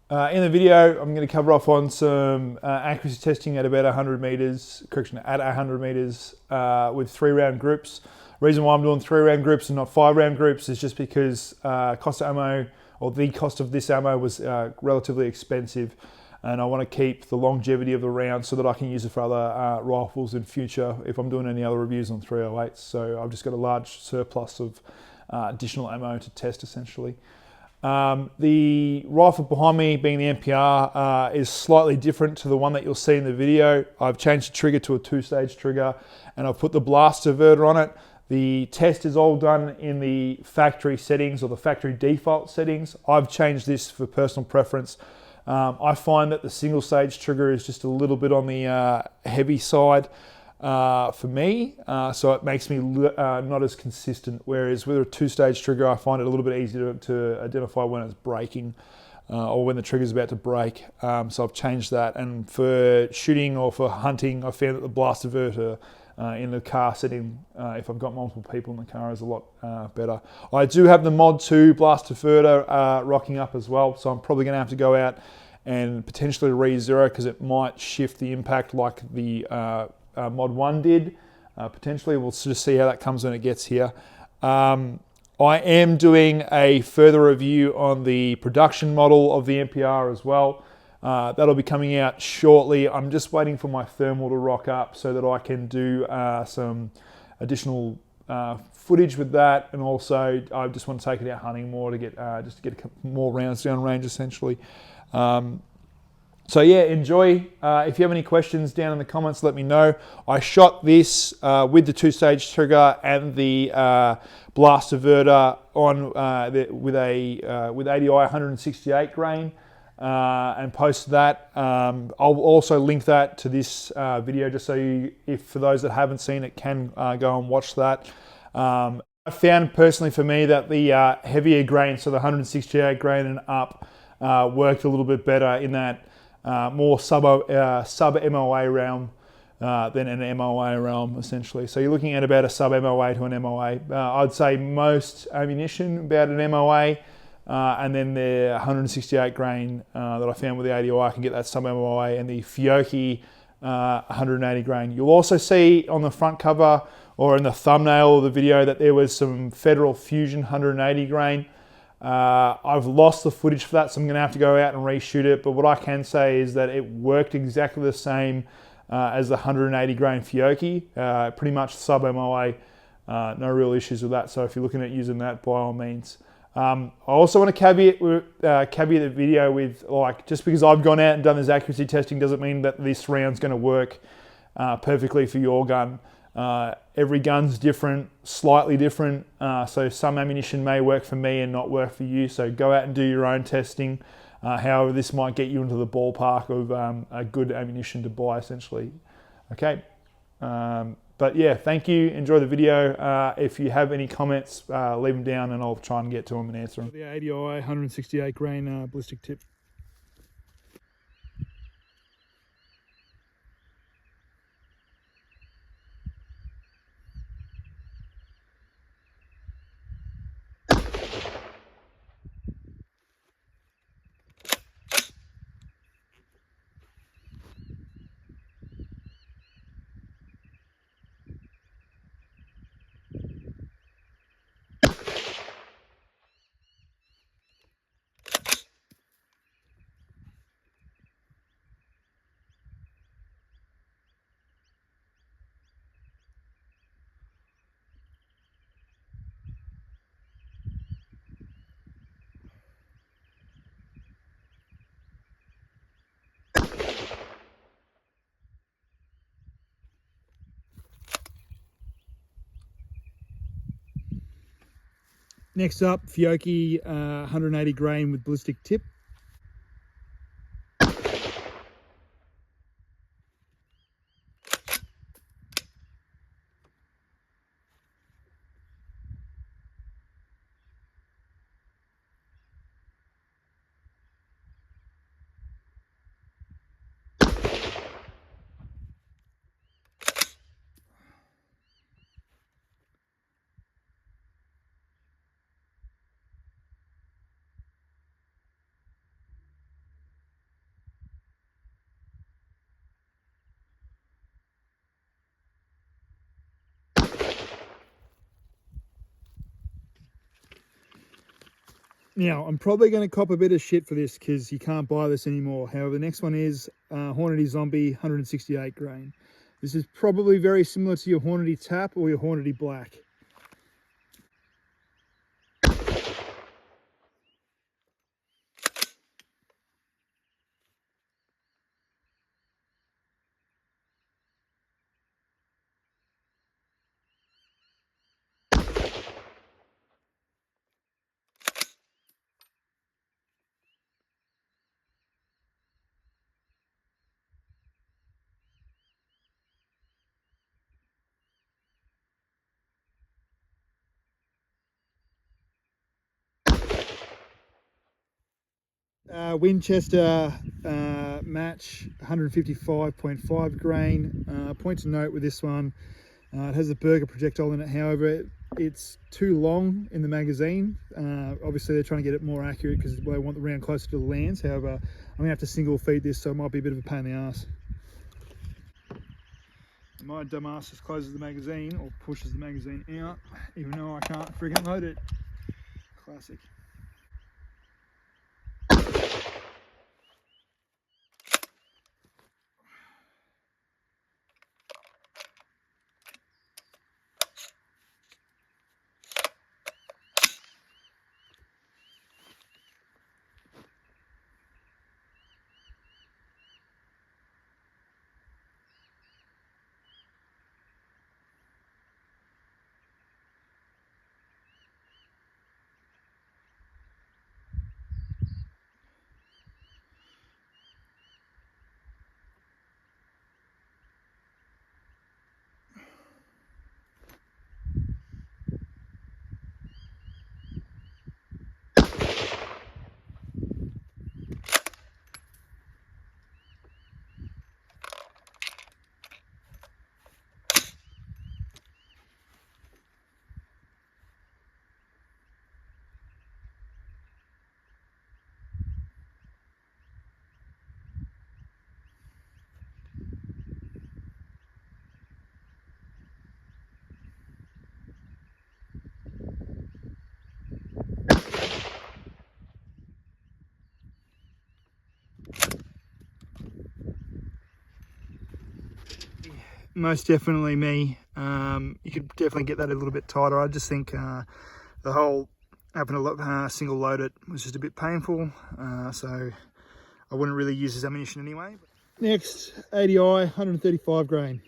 In the video, I'm going to cover off on some accuracy testing at about 100 meters, at 100 meters with 3-round groups. Reason why I'm doing 3-round groups and not 5-round groups is just because cost of ammo, or the cost of this ammo was relatively expensive, and I want to keep the longevity of the round so that I can use it for other rifles in future if I'm doing any other reviews on 308s. So I've just got a large surplus of additional ammo to test essentially. The rifle behind me, being the MPR, is slightly different to the one that you'll see in the video. I've changed the trigger to a 2-stage trigger and I've put the blast diverter on it. The test is all done in the factory settings or the factory default settings. I've changed this for personal preference. I find that the single stage trigger is just a little bit on the heavy side for me, so it makes me not as consistent, whereas with a 2-stage trigger I find it a little bit easier to identify when it's breaking or when the trigger's about to break. So I've changed that, and for shooting or for hunting I found that the blast diverter in the car setting, if I've got multiple people in the car, is a lot better. I do have the MOD2 blast diverter rocking up as well, so I'm probably going to have to go out and potentially re-zero because it might shift the impact like the MOD1 did. Potentially, we'll just see how that comes when it gets here. I am doing a further review on the production model of the MPR as well. That'll be coming out shortly. I'm just waiting for my thermal to rock up so that I can do some additional footage with that, and also I just want to take it out hunting more to get just to get more rounds down range essentially. So yeah, enjoy. If you have any questions down in the comments, let me know. I shot this with the 2-stage trigger and the blast diverter on with ADI 168 grain and posted that. I'll also link that to this video just so you, if for those that haven't seen it, can go and watch that. I found personally for me that the heavier grain, so the 168 grain and up, worked a little bit better in that more sub MOA realm than an MOA realm essentially. So you're looking at about a sub MOA to an MOA. I'd say most ammunition about an MOA, and then the 168 grain that I found with the ADI, I can get that sub MOA, and the Fiocchi 180 grain. You'll also see on the front cover or in the thumbnail of the video that there was some Federal Fusion 180 grain. I've lost the footage for that, so I'm going to have to go out and reshoot it, but what I can say is that it worked exactly the same as the 180 grain Fiocchi, pretty much sub MOA, no real issues with that. So if you're looking at using that, by all means. I also want to caveat the video with, like, just because I've gone out and done this accuracy testing doesn't mean that this round's going to work perfectly for your gun. Every gun's different, slightly different, so some ammunition may work for me and not work for you, so go out and do your own testing. However, this might get you into the ballpark of a good ammunition to buy essentially. Okay, but yeah, thank you, enjoy the video. If you have any comments, leave them down and I'll try and get to them and answer them. The ADI 168 grain ballistic tip. Next up, Fiocchi 180 grain with ballistic tip. Now, I'm probably going to cop a bit of shit for this because you can't buy this anymore. However, the next one is Hornady Zombie 168 grain. This is probably very similar to your Hornady Tap or your Hornady Black. Winchester match 155.5 grain. Point to note with this one, it has a burger projectile in it. However, it's too long in the magazine. Obviously they're trying to get it more accurate because they want the round closer to the lands. However, I'm gonna have to single feed this, so it might be a bit of a pain in the ass. My dumbass just closes the magazine or pushes the magazine out, even though I can't friggin' load it. Classic. Most definitely me. You could definitely get that a little bit tighter. I just think the whole having to single load it was just a bit painful, so I wouldn't really use this ammunition anyway. Next, ADI 135 grain.